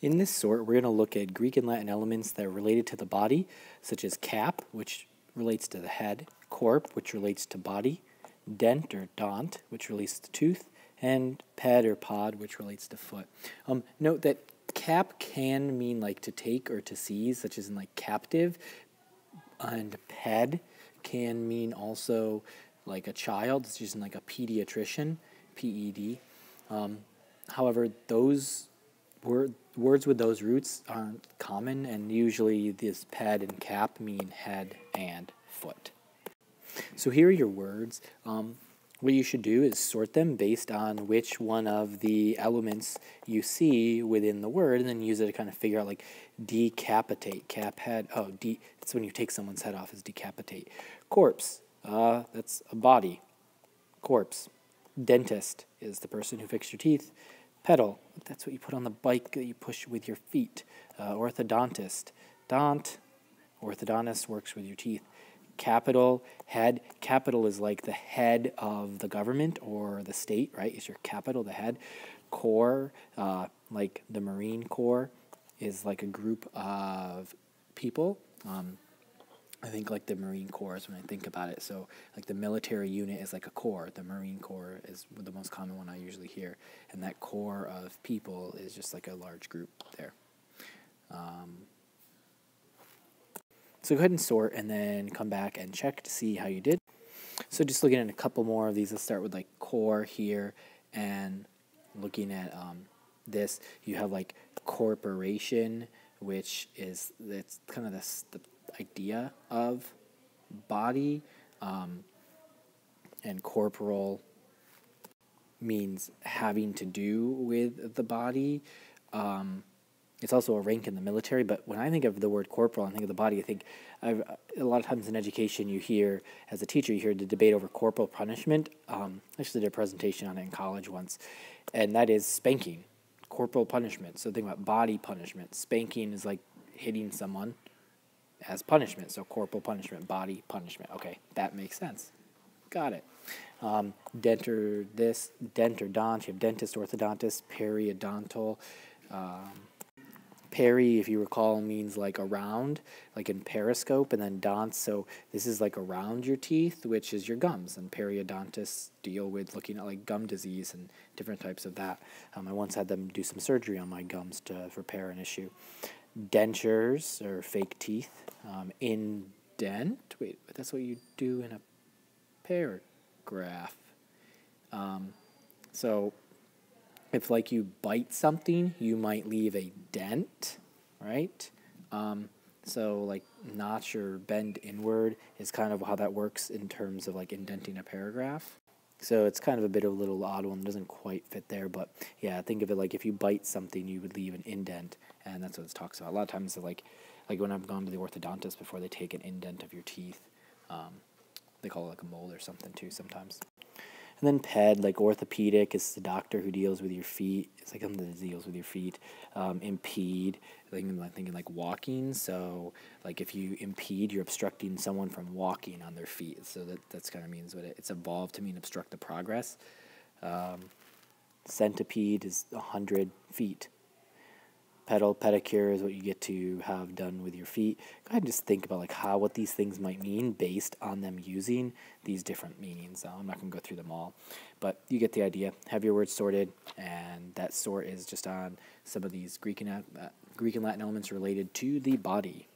In this sort, we're going to look at Greek and Latin elements that are related to the body, such as cap, which relates to the head, corp, which relates to body, dent or dont, which relates to tooth, and ped or pod, which relates to foot. Note that cap can mean like to take or to seize, such as in like captive, and ped can mean also like a child, it's just in like a pediatrician, P-E-D. However, those words with those roots aren't common, and usually this ped and cap mean head and foot. So here are your words. What you should do is sort them based on which one of the elements you see within the word, and then use it to kind of figure out, like, decapitate, cap head. Oh, it's when you take someone's head off, is decapitate. Corpse, that's a body. Corpse. Dentist is the person who fixed your teeth. Pedal, that's what you put on the bike that you push with your feet. Orthodontist. Orthodontist works with your teeth. Capital, head. Capital is like the head of the government or the state, right? Is your capital, the head. Corps, like the Marine Corps, is like a group of people. I think like the Marine Corps is when I think about it. So like the military unit is like a corps. The Marine Corps is the most common one I usually hear. And that corps of people is just like a large group there. So go ahead and sort and then come back and check to see how you did. So just looking at a couple more of these, let's start with like core here, and looking at this, you have like corporation, which is, it's kind of the idea of body, and corporal means having to do with the body. It's also a rank in the military, but when I think of the word corporal, I think of the body. I think a lot of times in education you hear, as a teacher, you hear the debate over corporal punishment. I actually did a presentation on it in college once, and that is spanking, corporal punishment. So think about body punishment. Spanking is like hitting someone as punishment, so corporal punishment, body punishment. Okay, that makes sense. Got it. Dent or dont, you have dentist, orthodontist, periodontal. Peri, if you recall, means like around, like in periscope, and then dont, so this is like around your teeth, which is your gums, and periodontists deal with looking at like gum disease and different types of that. I once had them do some surgery on my gums to repair an issue. Dentures, or fake teeth. Indent, wait, that's what you do in a paragraph. So if like you bite something, you might leave a dent, right? So like notch or bend inward is kind of how that works in terms of like indenting a paragraph. So it's kind of a bit of a little odd one, doesn't quite fit there, but yeah, think of it like if you bite something, you would leave an indent, and that's what it talks about. A lot of times, like when I've gone to the orthodontist before, they take an indent of your teeth. They call it like a mole or something too sometimes. And then ped, like orthopedic, is the doctor who deals with your feet. It's like something that deals with your feet. Impede, thinking like walking. So like if you impede, you're obstructing someone from walking on their feet. So that's kind of means what it's evolved to mean, obstruct the progress. Centipede is 100 feet. Pedicure is what you get to have done with your feet. Go ahead and just think about like what these things might mean based on them using these different meanings. I'm not going to go through them all, but you get the idea. Have your words sorted, and that sort is just on some of these Greek and Latin elements related to the body.